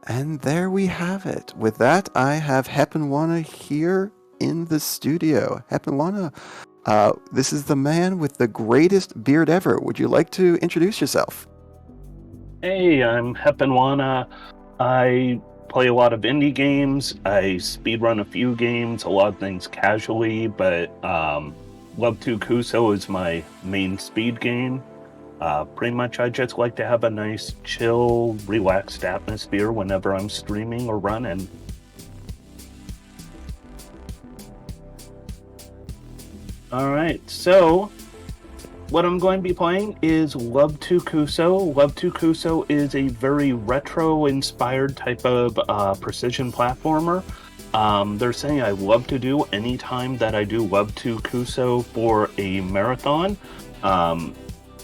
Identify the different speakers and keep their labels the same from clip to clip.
Speaker 1: And there we have it. With that, I have heponwana here in the studio. Heponwana, this is the man with the greatest beard ever. Would you like to introduce yourself?
Speaker 2: Hey, I'm heponwana. I play a lot of indie games. I speedrun a few games, a lot of things casually, but LOVE+Kuso is my main speed game. Pretty much, I just like to have a nice, chill, relaxed atmosphere whenever I'm streaming or running. All right, so what I'm going to be playing is LOVE+Kuso. LOVE+Kuso is a very retro-inspired type of precision platformer. They're saying I love to do anytime that I do LOVE+Kuso for a marathon.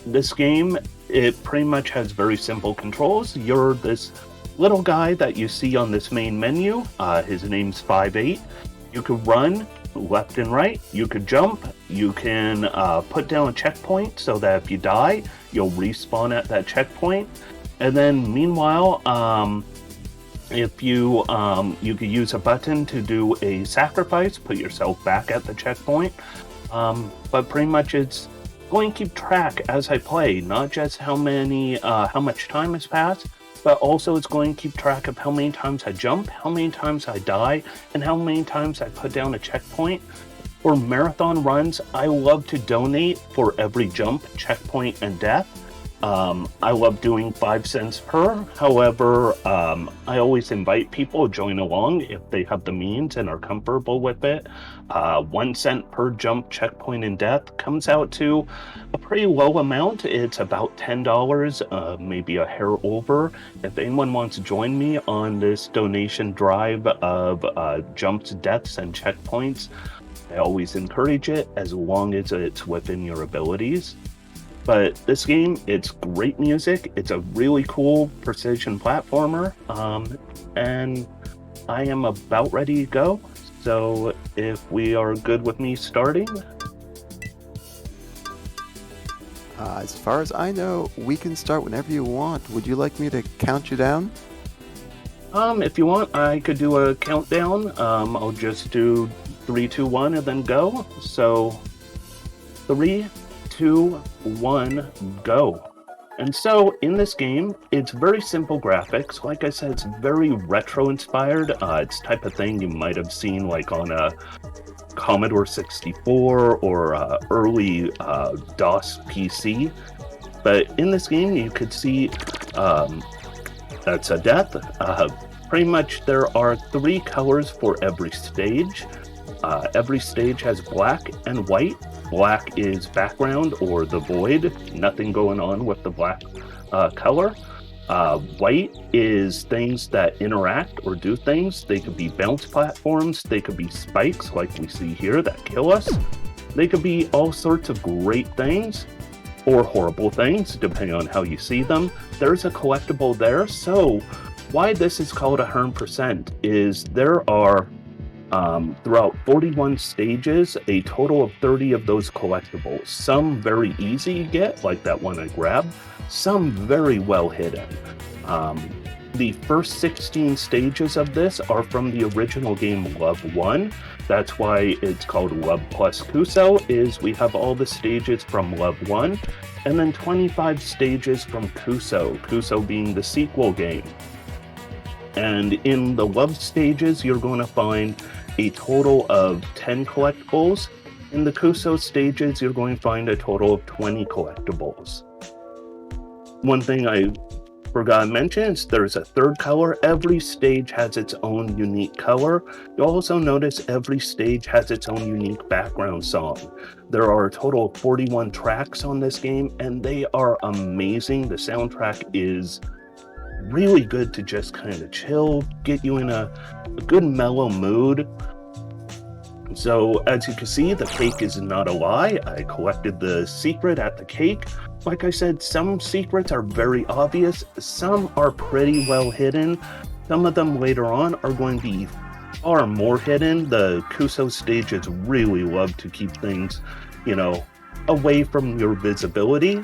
Speaker 2: This game, it pretty much has very simple controls. You're this little guy that you see on this main menu. His name's 5'8". You could run left and right. You could jump. You can put down a checkpoint so that if you die, you'll respawn at that checkpoint. And then meanwhile, if you you could use a button to do a sacrifice, put yourself back at the checkpoint. But pretty much it's going to keep track as I play, not just how much time has passed, but also it's going to keep track of how many times I jump, how many times I die, and how many times I put down a checkpoint. For marathon runs, I love to donate for every jump, checkpoint, and death. I love doing 5 cents per. However, I always invite people to join along if they have the means and are comfortable with it. 1 cent per jump, checkpoint, and death comes out to a pretty low amount. It's about $10, maybe a hair over. If anyone wants to join me on this donation drive of jumps, deaths, and checkpoints, I always encourage it as long as it's within your abilities. But this game, it's great music. It's a really cool precision platformer. And I am about ready to go. So if we are good with me starting.
Speaker 1: As far as I know, we can start whenever you want. Would you like me to count you down?
Speaker 2: If you want, I could do a countdown. I'll just do 3, 2, 1, and then go. So 3, 2, 1, go. And so in this game, it's very simple graphics. Like I said, it's very retro inspired. It's type of thing you might have seen like on a Commodore 64 or early DOS PC. But in this game, you could see that's a death. Pretty much there are 3 colors for every stage. Every stage has black and white. Black is background or the void, nothing going on with the black color. White is things that interact or do things. They could be bounce platforms, they could be spikes like we see here that kill us. They could be all sorts of great things or horrible things, depending on how you see them. There's a collectible there. So why this is called 100% is there are throughout 41 stages, a total of 30 of those collectibles. Some very easy to get, like that one I grabbed. Some very well hidden. The first 16 stages of this are from the original game Love 1. That's why it's called LOVE+Kuso, is we have all the stages from Love 1, and then 25 stages from Kuso, Kuso being the sequel game. And in the Love stages, you're going to find a total of 10 collectibles. In the Kuso stages, you're going to find a total of 20 collectibles. One thing I forgot to mention is there's a third color. Every stage has its own unique color. You'll also notice every stage has its own unique background song. There are a total of 41 tracks on this game, and they are amazing. The soundtrack is really good to just kind of chill, get you in a good mellow mood. So as you can see, the cake is not a lie. I collected the secret at the cake. Like I said, some secrets are very obvious. Some are pretty well hidden. Some of them later on are going to be far more hidden. The Kuso stages really love to keep things, away from your visibility.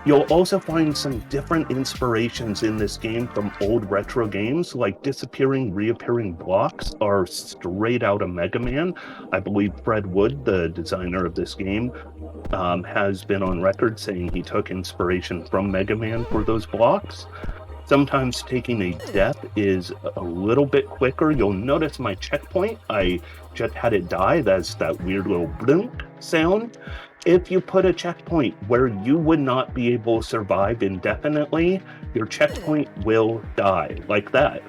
Speaker 2: You'll also find some different inspirations in this game from old retro games, like disappearing, reappearing blocks are straight out of Mega Man. I believe Fred Wood, the designer of this game, has been on record saying he took inspiration from Mega Man for those blocks. Sometimes taking a death is a little bit quicker. You'll notice my checkpoint, I just had it die. That's that weird little blink sound. If you put a checkpoint where you would not be able to survive indefinitely, your checkpoint will die, like that.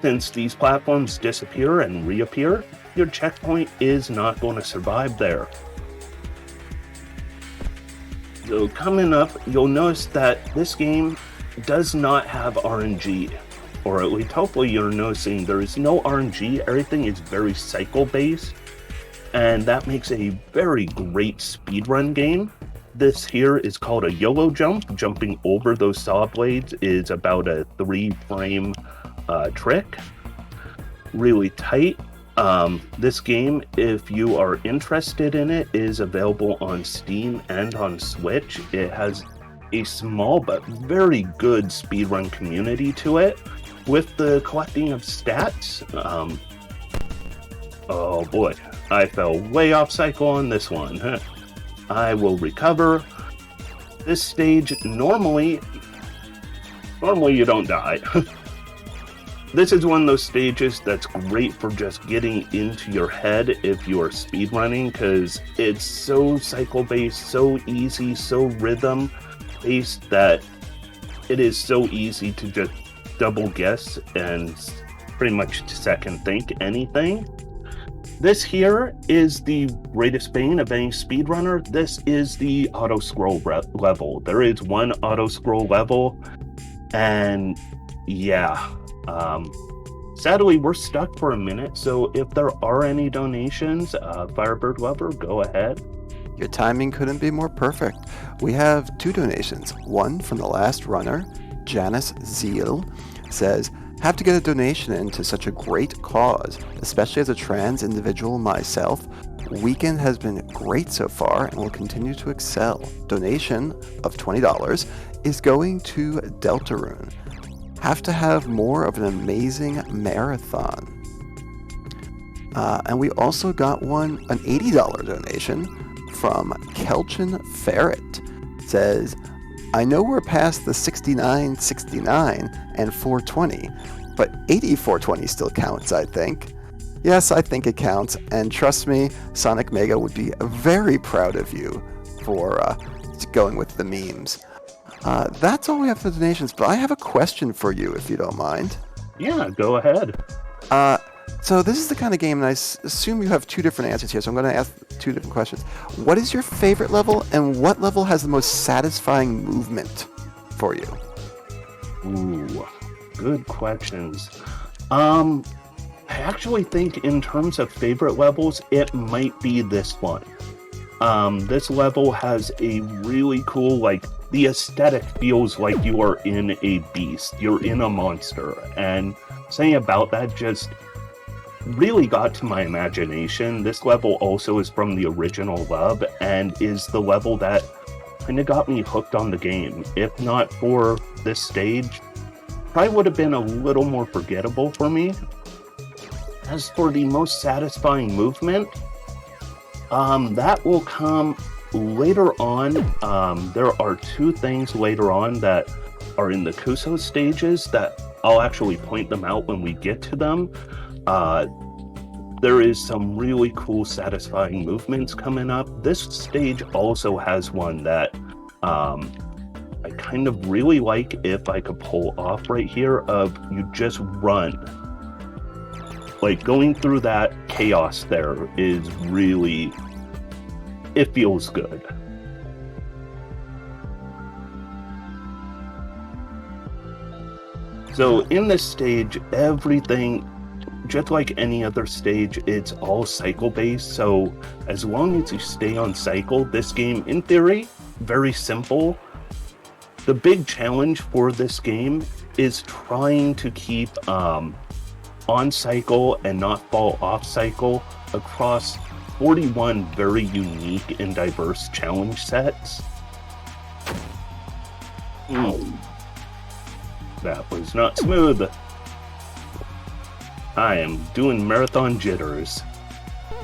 Speaker 2: Since these platforms disappear and reappear, your checkpoint is not going to survive there. So coming up, you'll notice that this game does not have RNG, or at least hopefully you're noticing there is no RNG. Everything is very cycle based, and that makes a very great speedrun game. This here is called a YOLO jump. Jumping over those saw blades is about a 3-frame trick. Really tight. This game, if you are interested in it, is available on Steam and on Switch. It has a small but very good speedrun community to it, with the collecting of stats. Oh boy, I fell way off cycle on this one. I will recover. This stage, normally you don't die. This is one of those stages that's great for just getting into your head if you are speedrunning, because it's so cycle-based, so easy, so rhythm-based that it is so easy to just double guess and pretty much second think anything. This here is the greatest bane of any speedrunner. This is the auto-scroll level. There is one auto-scroll level, and yeah. Sadly, we're stuck for a minute, so if there are any donations, Firebird Lover, go ahead.
Speaker 1: Your timing couldn't be more perfect. We have 2 donations. One from the last runner, Janice Zeal, says, "Have to get a donation into such a great cause, especially as a trans individual myself. Weekend has been great so far and will continue to excel. Donation of $20 is going to Deltarune. Have to have more of an amazing marathon." And we also got an $80 donation from Kelchin Ferret. It says, "I know we're past the 69.69 and 420, but 8420 still counts, I think." Yes, I think it counts, and trust me, Sonic Mega would be very proud of you for going with the memes. That's all we have for donations, but I have a question for you, if you don't mind.
Speaker 2: Yeah, go ahead.
Speaker 1: So this is the kind of game, and I assume you have 2 different answers here, so I'm going to ask 2 different questions. What is your favorite level, and what level has the most satisfying movement for you?
Speaker 2: Ooh, good questions. I actually think in terms of favorite levels, it might be this one. This level has a really cool, the aesthetic feels like you are in a beast, you're in a monster, and something about that just really got to my imagination. This level also is from the original Love, and is the level that kind of got me hooked on the game. If not for this stage, probably would have been a little more forgettable for me. As for the most satisfying movement, that will come later on. There are 2 things later on that are in the Kuso stages that I'll actually point them out when we get to them. There is some really cool satisfying movements coming up. This stage also has one that I kind of really like, if I could pull off right here, of you just run. Going through that chaos there is really, it feels good. So in this stage, everything, just like any other stage, it's all cycle based. So as long as you stay on cycle, this game, in theory, very simple. The big challenge for this game is trying to keep on cycle and not fall off cycle across 41 very unique and diverse challenge sets. That was not smooth. I am doing marathon jitters.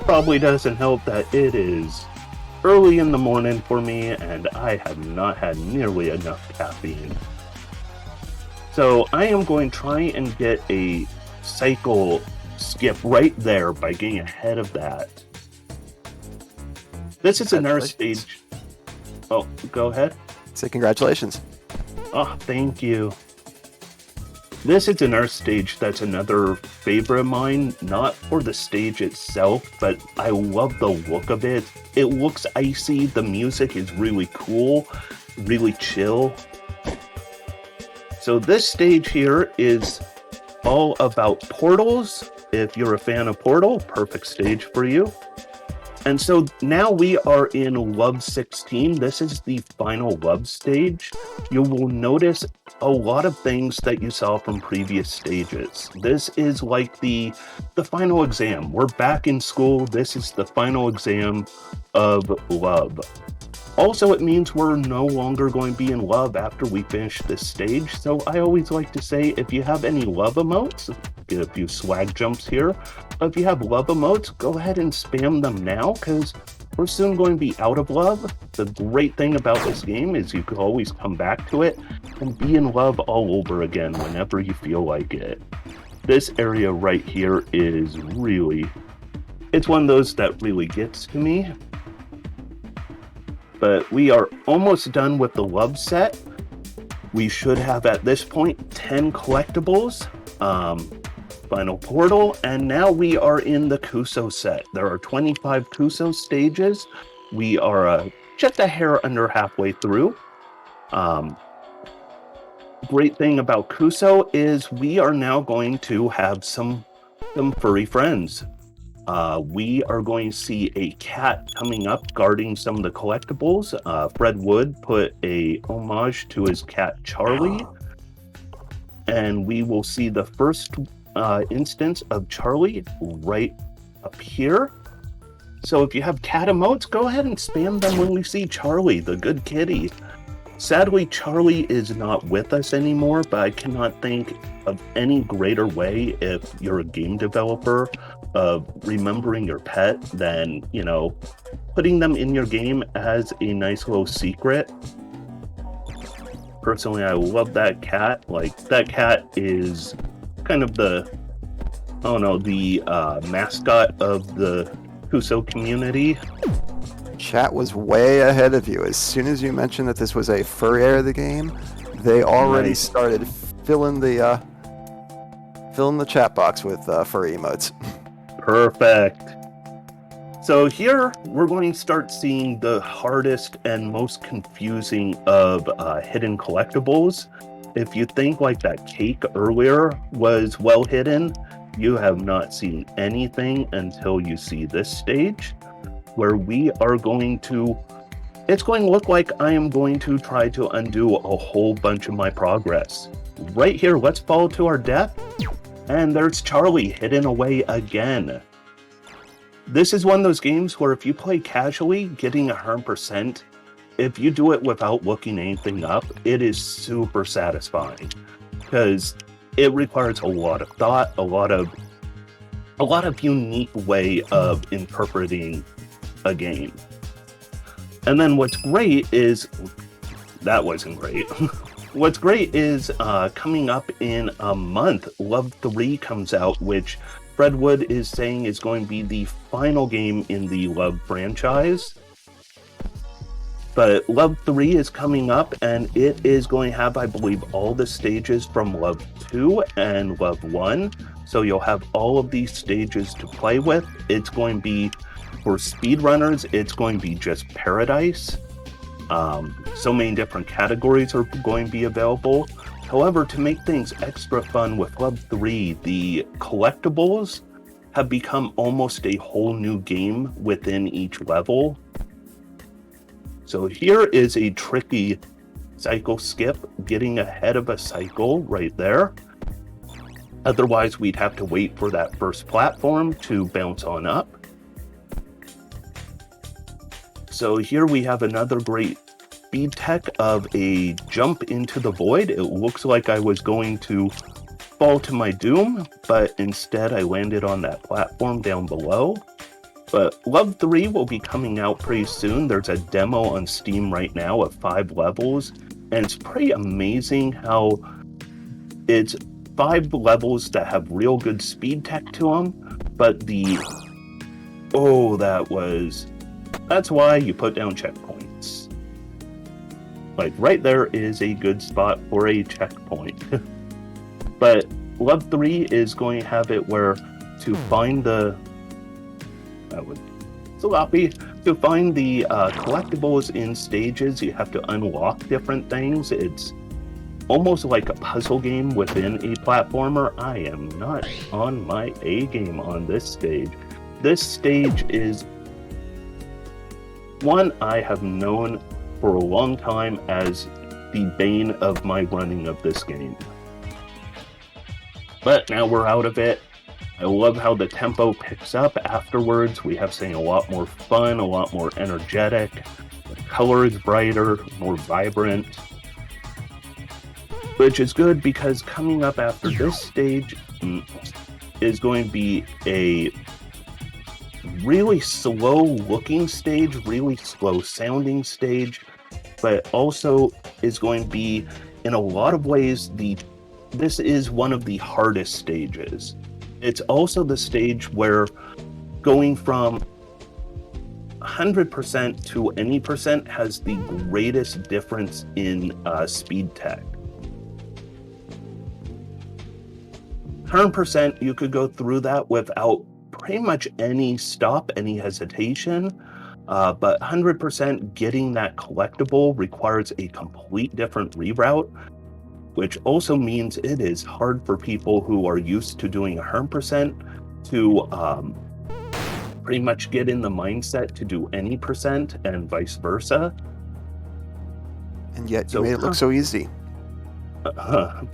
Speaker 2: Probably doesn't help that it is early in the morning for me and I have not had nearly enough caffeine. So I am going to try and get a cycle skip right there by getting ahead of that. This is another stage. Oh, go ahead.
Speaker 1: Say congratulations.
Speaker 2: Oh, thank you. This is another stage that's another favorite of mine, not for the stage itself, but I love the look of it. It looks icy, the music is really cool, really chill. So this stage here is all about portals. If you're a fan of Portal, perfect stage for you. And so now we are in Love 16. This is the final Love stage. You will notice a lot of things that you saw from previous stages. This is like the final exam. We're back in school. This is the final exam of love. Also, it means we're no longer going to be in love after we finish this stage. So I always like to say, if you have any love emotes, get a few swag jumps here. If you have love emotes, go ahead and spam them now, because we're soon going to be out of love. The great thing about this game is you can always come back to it and be in love all over again whenever you feel like it. This area right here is really, it's one of those that really gets to me. But we are almost done with the love set. We should have at this point 10 collectibles, final portal, and now we are in the Kuso set. There are 25 Kuso stages. We are just a hair under halfway through. Great thing about Kuso is we are now going to have some furry friends. We are going to see a cat coming up guarding some of the collectibles. Fred Wood put a homage to his cat Charlie. And we will see the first instance of Charlie right up here. So if you have cat emotes, go ahead and spam them when we see Charlie, the good kitty. Sadly, Charlie is not with us anymore, but I cannot think of any greater way if you're a game developer of remembering your pet than, you know, putting them in your game as a nice little secret. Personally, I love that cat. Like, that cat is kind of the, I don't know, the mascot of the Kuso community.
Speaker 1: Chat was way ahead of you. As soon as you mentioned that this was a furry area of the game, they already started filling the chat box with furry emotes.
Speaker 2: Perfect. So here we're going to start seeing the hardest and most confusing of hidden collectibles. If you think like that cake earlier was well hidden, you have not seen anything until you see this stage, where we are going to, it's going to look like I am going to try to undo a whole bunch of my progress. Right here, let's fall to our death. And there's Charlie hidden away again. This is one of those games where if you play casually, getting 100%, if you do it without looking anything up, it is super satisfying. Because it requires a lot of thought, a lot of unique way of interpreting a game. And then what's great is, that wasn't great. What's great is coming up in a month, Love 3 comes out, which Fred Wood is saying is going to be the final game in the Love franchise. But Love 3 is coming up, and it is going to have, I believe, all the stages from Love 2 and Love 1. So you'll have all of these stages to play with. It's going to be, for speedrunners, it's going to be just paradise. So many different categories are going to be available. However, to make things extra fun with Love 3, the collectibles have become almost a whole new game within each level. So here is a tricky cycle skip, getting ahead of a cycle right there. Otherwise, we'd have to wait for that first platform to bounce on up. So here we have another great speed tech of a jump into the void. It looks like I was going to fall to my doom, but instead I landed on that platform down below. But Love 3 will be coming out pretty soon. There's a demo on Steam right now of 5 levels, and it's pretty amazing how it's 5 levels that have real good speed tech to them, but that's why you put down checkpoints. Like, right there is a good spot for a checkpoint. But Love 3 is going to have it where to find the collectibles in stages, you have to unlock different things. It's almost like a puzzle game within a platformer. I am not on my A game on this stage. This stage is one I have known for a long time as the bane of my running of this game. But now we're out of it. I love how the tempo picks up afterwards. We have something a lot more fun, a lot more energetic. The color is brighter, more vibrant. Which is good because coming up after this stage is going to be a really slow looking stage, really slow sounding stage, but also is going to be, in a lot of ways, this is one of the hardest stages. It's also the stage where going from 100% to any percent has the greatest difference in speed tech. 100%, you could go through that without pretty much any stop, any hesitation, but 100% getting that collectible requires a complete different reroute, which also means it is hard for people who are used to doing 100% to pretty much get in the mindset to do any percent and vice versa.
Speaker 1: And yet you made it look so easy.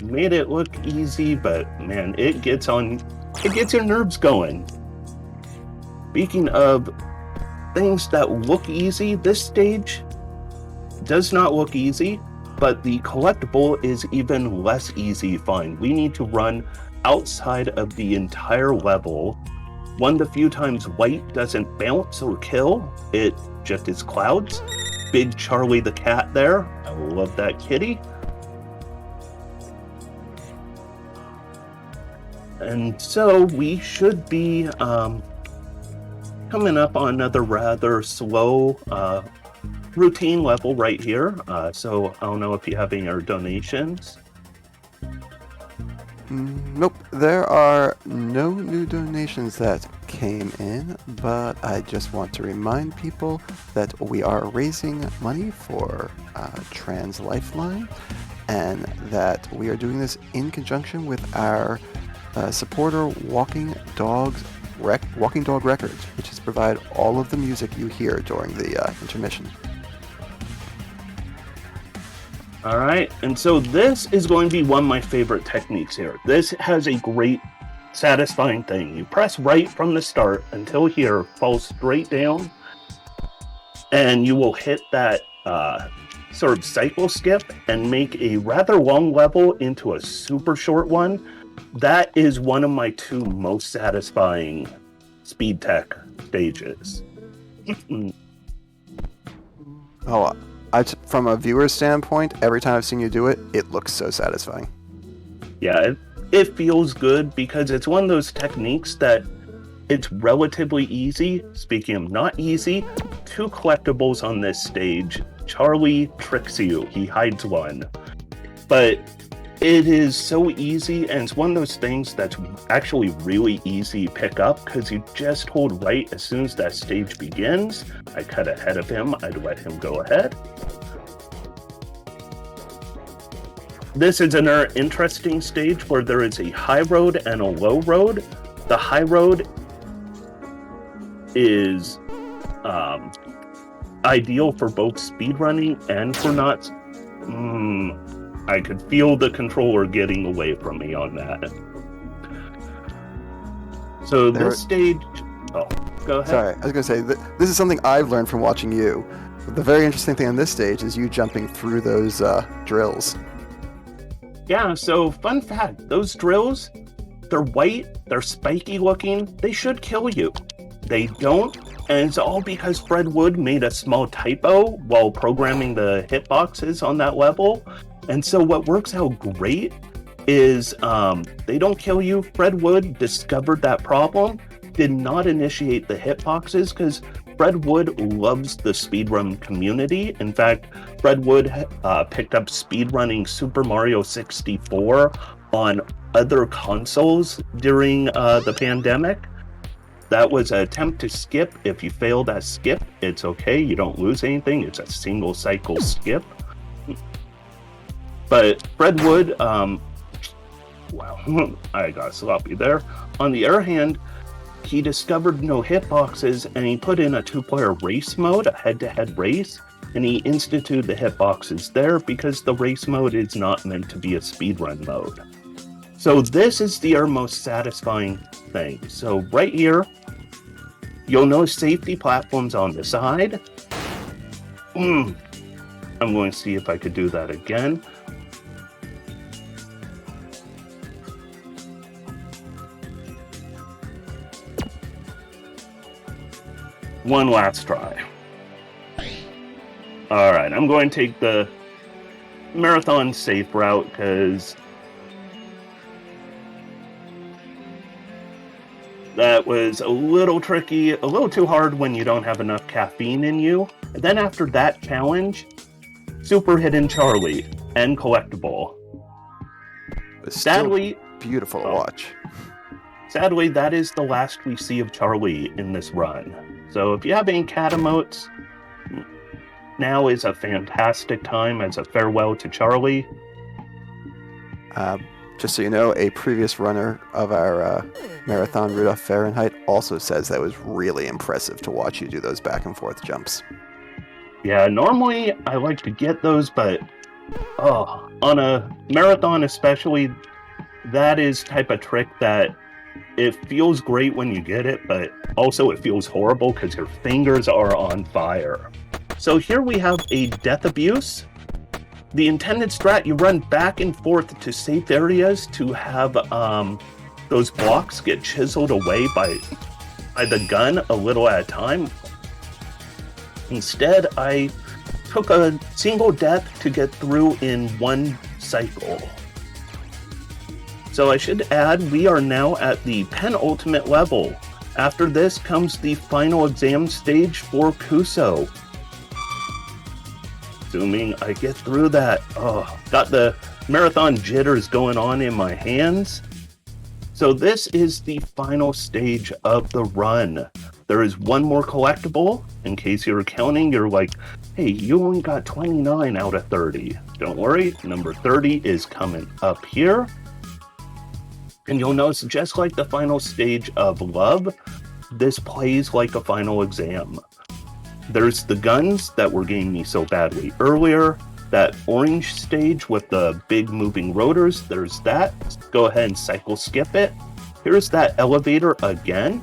Speaker 2: Made it look easy, but man, it gets your nerves going. Speaking of things that look easy, this stage does not look easy, but the collectible is even less easy to find. We need to run outside of the entire level. One of the few times white doesn't bounce or kill, it just is clouds. Big Charlie the cat there. I love that kitty. And so we should be coming up on another rather slow routine level right here. So I don't know if you have any other donations.
Speaker 1: Nope, there are no new donations that came in, but I just want to remind people that we are raising money for Trans Lifeline, and that we are doing this in conjunction with our supporter Walking Dog Records, which is provide all of the music you hear during the intermission.
Speaker 2: All right, and so this is going to be one of my favorite techniques here. This has a great, satisfying thing. You press right from the start until here, falls straight down, and you will hit that sort of cycle skip and make a rather long level into a super short one. That is one of my 2 most satisfying speed tech stages.
Speaker 1: From a viewer's standpoint, every time I've seen you do it, it looks so satisfying.
Speaker 2: Yeah, it feels good because it's one of those techniques that it's relatively easy. Speaking of not easy, 2 collectibles on this stage. Charlie tricks you. He hides one. But it is so easy, and it's one of those things that's actually really easy to pick up because you just hold right as soon as that stage begins. I cut ahead of him. I'd let him go ahead. This is another interesting stage where there is a high road and a low road. The high road is ideal for both speedrunning and for not... I could feel the controller getting away from me on that. So this stage... Oh, go ahead.
Speaker 1: Sorry, I was going to say, this is something I've learned from watching you. The very interesting thing on this stage is you jumping through those drills.
Speaker 2: Yeah, so fun fact, those drills, they're white, they're spiky looking, they should kill you. They don't, and it's all because Fred Wood made a small typo while programming the hitboxes on that level. And so what works out great is they don't kill you. Fred Wood discovered that problem, did not initiate the hitboxes because Fred Wood loves the speedrun community. In fact, Fred Wood picked up speedrunning Super Mario 64 on other consoles during the pandemic. That was an attempt to skip. If you fail that skip, it's okay. You don't lose anything. It's a single cycle skip. But Fred Wood, wow, I got sloppy there. On the other hand, he discovered no hitboxes and he put in a 2-player race mode, a head-to-head race, and he instituted the hitboxes there because the race mode is not meant to be a speedrun mode. So this is the most satisfying thing. So right here, you'll notice safety platforms on the side. I'm going to see if I could do that again. One last try. All right, I'm going to take the marathon safe route because that was a little tricky, a little too hard when you don't have enough caffeine in you. And then after that challenge, Super Hidden Charlie and Collectible. Sadly,
Speaker 1: beautiful to watch.
Speaker 2: Sadly, that is the last we see of Charlie in this run. So if you have any cat emotes, now is a fantastic time as a farewell to Charlie.
Speaker 1: Just so you know, a previous runner of our marathon, Rudolph Fahrenheit, also says that was really impressive to watch you do those back and forth jumps.
Speaker 2: Yeah, normally I like to get those, but on a marathon especially, that is type of trick that it feels great when you get it, but also it feels horrible because your fingers are on fire. So here we have a death abuse. The intended strat, you run back and forth to safe areas to have those blocks get chiseled away by the gun a little at a time. Instead, I took a single death to get through in one cycle. So I should add, we are now at the penultimate level. After this comes the final exam stage for Kuso. Assuming I get through that. Got the marathon jitters going on in my hands. So this is the final stage of the run. There is one more collectible. In case you're counting, you're like, hey, you only got 29 out of 30. Don't worry, number 30 is coming up here. And you'll notice, just like the final stage of Love, this plays like a final exam. There's the guns that were getting me so badly earlier, that orange stage with the big moving rotors, there's that. Go ahead and cycle skip it. Here's that elevator again.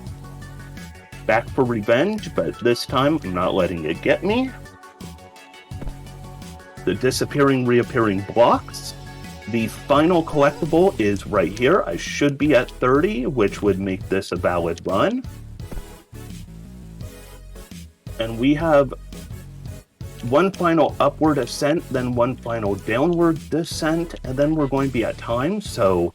Speaker 2: Back for revenge, but this time I'm not letting it get me. The disappearing, reappearing blocks. The final collectible is right here. I should be at 30, which would make this a valid run. And we have one final upward ascent, then one final downward descent, and then we're going to be at time. So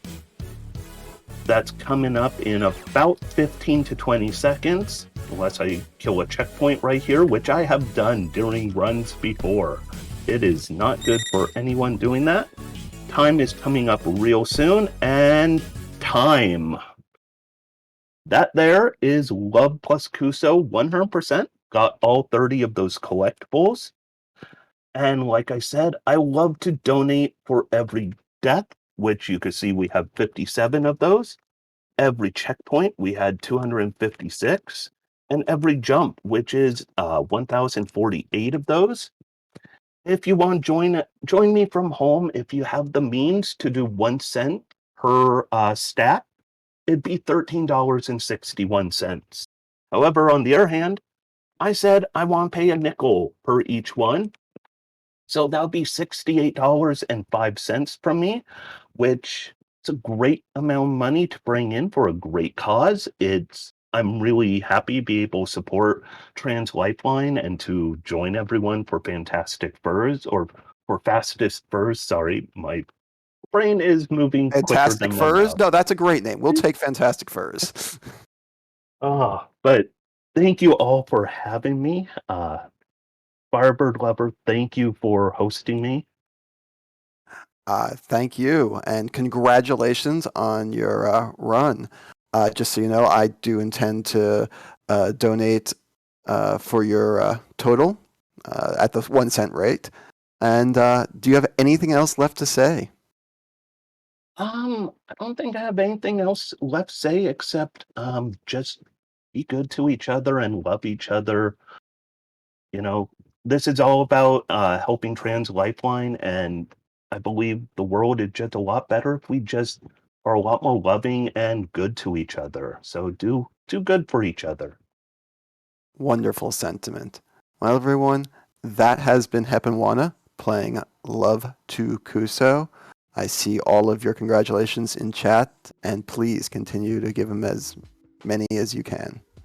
Speaker 2: that's coming up in about 15 to 20 seconds, unless I kill a checkpoint right here, which I have done during runs before. It is not good for anyone doing that. Time is coming up real soon, and time. That there is LOVE+Kuso 100%. Got all 30 of those collectibles. And like I said, I love to donate for every death, which you can see we have 57 of those. Every checkpoint, we had 256. And every jump, which is 1,048 of those. If you want to join me from home, if you have the means to do 1 cent per stat, it'd be $13.61. However, on the other hand, I said I want to pay a nickel per each one. So that would be $68.05 from me, which is a great amount of money to bring in for a great cause. I'm really happy to be able to support Trans Lifeline and to join everyone for Fantastic Furs or for Fastest Furs. Sorry, my brain is moving quicker
Speaker 1: Fantastic
Speaker 2: than my
Speaker 1: Furs?
Speaker 2: mouth.
Speaker 1: No, that's a great name. We'll take Fantastic Furs.
Speaker 2: But thank you all for having me. Firebird Lover, thank you for hosting me.
Speaker 1: Thank you, and congratulations on your run. Just so you know, I do intend to donate for your total at the 1 cent rate. And do you have anything else left to say?
Speaker 2: I don't think I have anything else left to say except just be good to each other and love each other. You know, this is all about helping Trans Lifeline, and I believe the world is just a lot better if we just are a lot more loving and good to each other. So do good for each other.
Speaker 1: Wonderful sentiment. Well, everyone, that has been heponwana playing Love to Kuso. I see all of your congratulations in chat, and please continue to give them as many as you can.